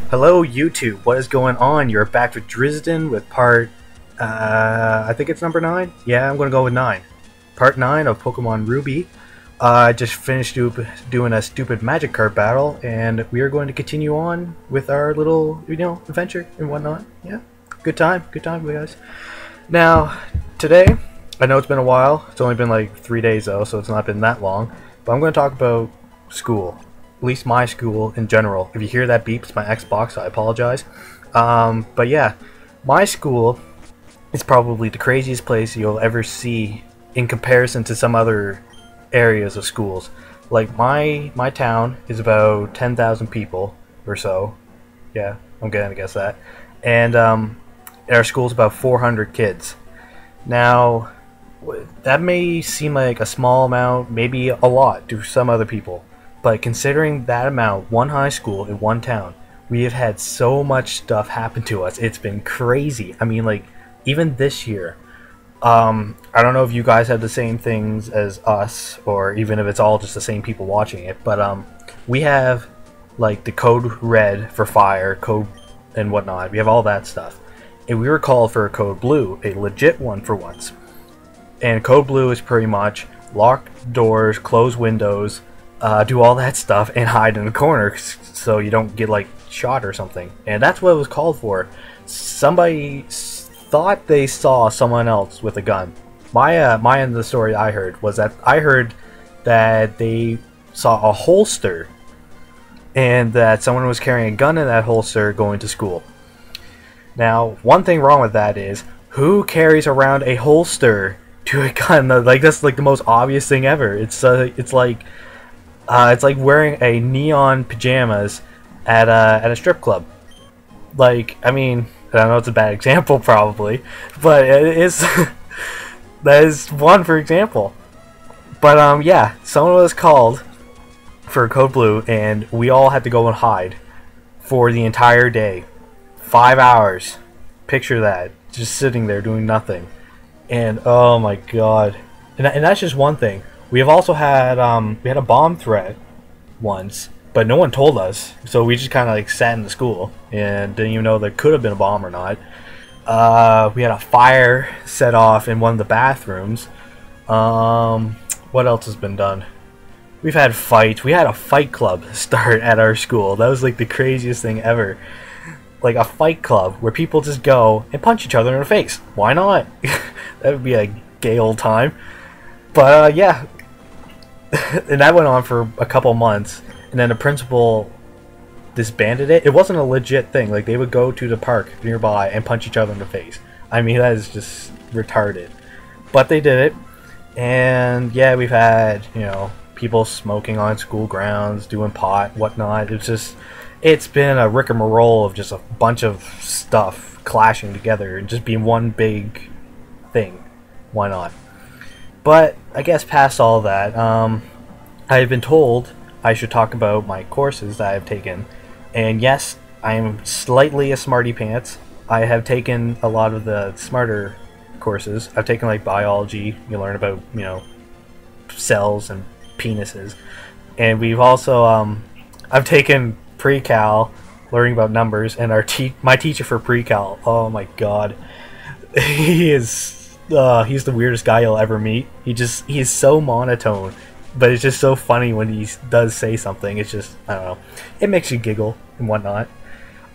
Hello YouTube, what is going on? You're back with Drisden with part, I think it's number 9? Yeah, I'm gonna go with 9. Part 9 of Pokemon Ruby. I just finished doing a stupid magic card battle, and we are going to continue on with our little, adventure and whatnot. Yeah, good time, guys. Now, today, I know it's been a while, it's only been like 3 days though, so it's not been that long, but I'm going to talk about school. At least my school in general. If you hear that beep, it's my Xbox, I apologize. But yeah, my school is probably the craziest place you'll ever see in comparison to some other areas of schools. Like my town is about 10,000 people or so. Yeah, I'm gonna guess that. And our school's about 400 kids. Now, that may seem like a small amount, maybe a lot to some other people. But considering that amount, one high school in one town, we have had so much stuff happen to us. It's been crazy. I mean, like, even this year, I don't know if you guys have the same things as us, or even if it's all just the same people watching it, but we have, like, the code red for fire, code and whatnot. We have all that stuff. And we were called for a code blue, a legit one for once. And code blue is pretty much lock doors, close windows, do all that stuff and hide in the corner so you don't get like shot or something. And that's what it was called for. Somebody thought they saw someone else with a gun. My end of the story I heard was that that they saw a holster and that someone was carrying a gun in that holster going to school. Now, one thing wrong with that is, who carries around a holster to a gun? Like, that's like the most obvious thing ever. It's like wearing a neon pajamas at a strip club. Like, I mean, I know it's a bad example probably, but it is that is one for example. But yeah, someone was called for code blue, and we all had to go and hide for the entire day, 5 hours. Picture that, just sitting there doing nothing, and oh my god, and that's just one thing. We have also had we had a bomb threat once, but no one told us, so we just kind of like sat in the school and didn't even know there could have been a bomb or not. We had a fire set off in one of the bathrooms. What else has been done? We've had fights. We had a fight club start at our school. That was like the craziest thing ever. Like a fight club where people just go and punch each other in the face. Why not? That would be a gay old time. But yeah, and that went on for a couple months, and then the principal disbanded it. It wasn't a legit thing. Like, they would go to the park nearby and punch each other in the face. I mean, that is just retarded. But they did it, and yeah, we've had, people smoking on school grounds, doing pot, whatnot. It's been a rigmarole of just a bunch of stuff clashing together and just being one big thing. Why not? But I guess past all that, I've been told I should talk about my courses that I've taken. And yes, I am slightly a smarty pants. I have taken a lot of the smarter courses. I've taken like biology. You learn about, cells and penises. And we've also, I've taken pre-cal, learning about numbers. And my teacher for pre-cal, oh my god, he's the weirdest guy you'll ever meet. He's so monotone, but it's just so funny when he does say something. It's just, I don't know, it makes you giggle and whatnot.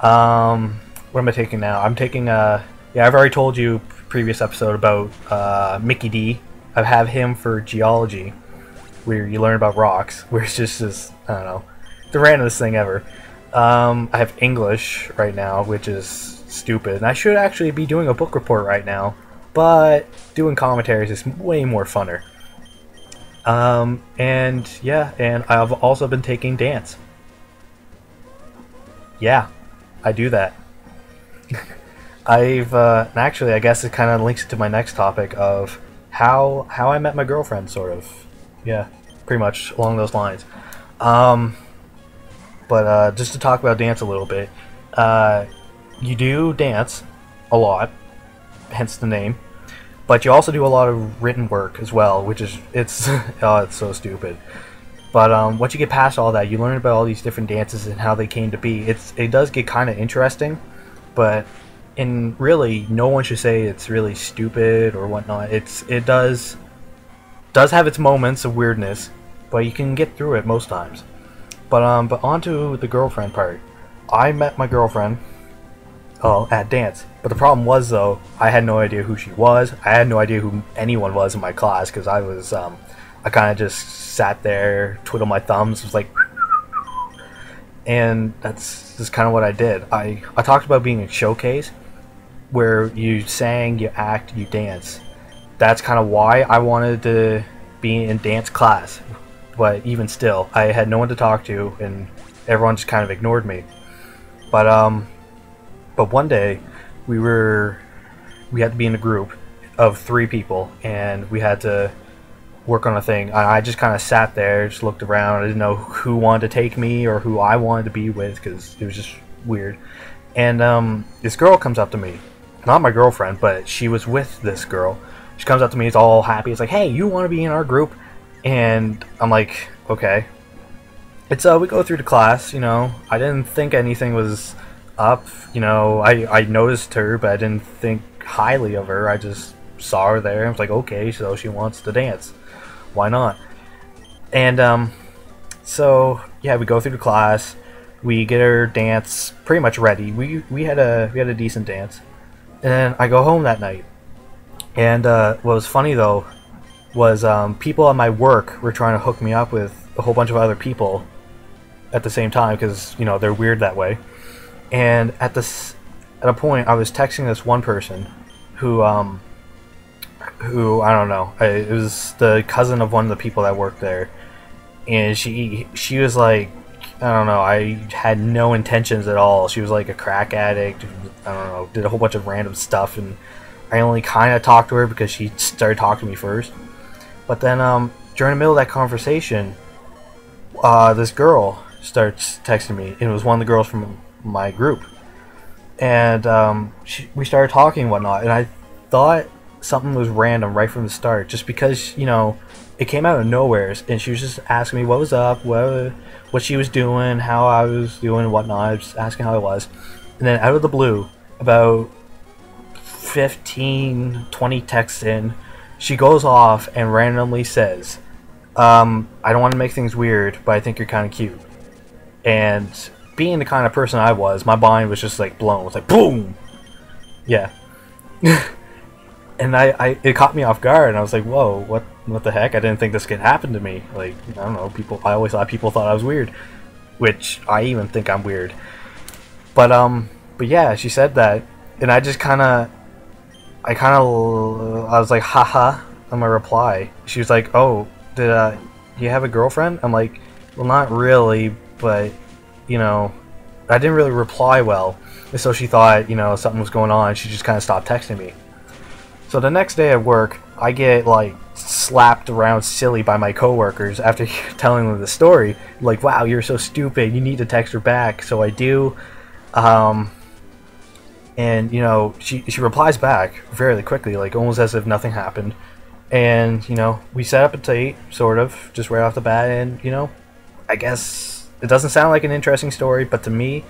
What am I taking now? I'm taking yeah, I've already told you previous episode about Mickey D. I have him for geology, where you learn about rocks, where it's just this, I don't know, the randomest thing ever. I have English right now, which is stupid, and I should actually be doing a book report right now, but doing commentaries is way more funner. And yeah, and I've also been taking dance. Yeah, I do that. Actually, I guess it kind of links to my next topic of how I met my girlfriend, sort of. Yeah, pretty much along those lines. But just to talk about dance a little bit, you do dance a lot, hence the name, but you also do a lot of written work as well, which is, it's oh, it's so stupid. But once you get past all that, you learn about all these different dances and how they came to be. It does get kind of interesting, but in really, no one should say it's really stupid or whatnot. It does have its moments of weirdness, but you can get through it most times. But on to the girlfriend part. I met my girlfriend at dance. But the problem was, though, I had no idea who she was. I had no idea who anyone was in my class, because I kind of just sat there, twiddled my thumbs, was like, and that's just kind of what I did. I talked about being a showcase, where you sang, you act, you dance. That's kind of why I wanted to be in dance class. But even still, I had no one to talk to, and everyone just kind of ignored me. But one day, we had to be in a group of 3 people, and we had to work on a thing. I just kind of sat there, just looked around. I didn't know who wanted to take me or who I wanted to be with, because it was just weird. And this girl comes up to me, not my girlfriend, but she was with this girl. She comes up to me, it's all happy. It's like, hey, you want to be in our group? And I'm like, okay. It's we go through the class, you know. I didn't think anything was up, you know. I noticed her, but I didn't think highly of her. I just saw her there and was like, okay, so she wants to dance, why not? And so yeah, we go through the class, we get her dance pretty much ready. We had a decent dance, and then I go home that night. And what was funny though was people at my work were trying to hook me up with a whole bunch of other people at the same time, because, you know, they're weird that way. And at a point, I was texting this one person who I don't know, it was the cousin of one of the people that worked there, and she was like, I don't know, I had no intentions at all. She was like a crack addict, I don't know, did a whole bunch of random stuff, and I only kind of talked to her because she started talking to me first. But then during the middle of that conversation, this girl starts texting me, and it was one of the girls from my group, and we started talking and whatnot, and I thought something was random right from the start, just because, you know, it came out of nowhere, and she was just asking me what was up, what she was doing, how I was doing and whatnot. I was just asking how I was, and then out of the blue, about 15-20 texts in, she goes off and randomly says, I don't want to make things weird, but I think you're kind of cute. And being the kind of person I was, my mind was just like blown. It was like boom, yeah. And it caught me off guard, and I was like, whoa, what the heck? I didn't think this could happen to me. Like, I don't know, I always thought people thought I was weird, which I even think I'm weird. But yeah, she said that, and I just I was like, haha, on my reply. She was like, oh, did you have a girlfriend? I'm like, well, not really, but, you know, I didn't really reply well. And so she thought, you know, something was going on. She just kind of stopped texting me. So the next day at work, I get, like, slapped around silly by my coworkers after telling them the story. Like, wow, you're so stupid. You need to text her back. So I do. And, you know, she replies back fairly quickly, like, almost as if nothing happened. And, you know, we set up a date, sort of, just right off the bat. And, you know, I guess it doesn't sound like an interesting story, but to me,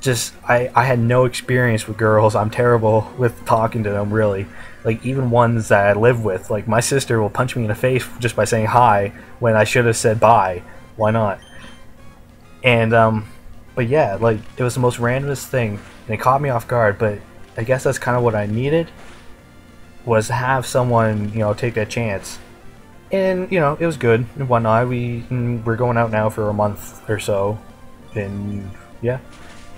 just, I had no experience with girls. I'm terrible with talking to them, really. Like, even ones that I live with. Like, my sister will punch me in the face just by saying hi when I should have said bye. Why not? And, but yeah, like, it was the most randomest thing, and it caught me off guard, but I guess that's kind of what I needed, was to have someone, you know, take that chance. And, you know, it was good and whatnot. We're going out now for a month or so, and yeah,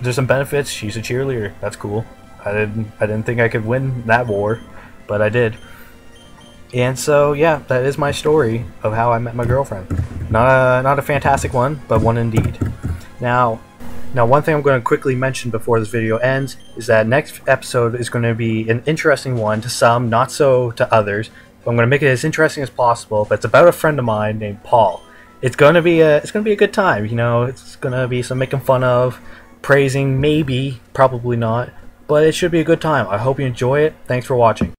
there's some benefits. She's a cheerleader. That's cool. I didn't think I could win that war, but I did. And so yeah, that is my story of how I met my girlfriend. Not a fantastic one, but one indeed. Now one thing I'm going to quickly mention before this video ends is that next episode is going to be an interesting one to some, not so to others. I'm going to make it as interesting as possible, but it's about a friend of mine named Paul. It's going to be a good time, you know. It's going to be some making fun of, praising, maybe, probably not, but it should be a good time. I hope you enjoy it. Thanks for watching.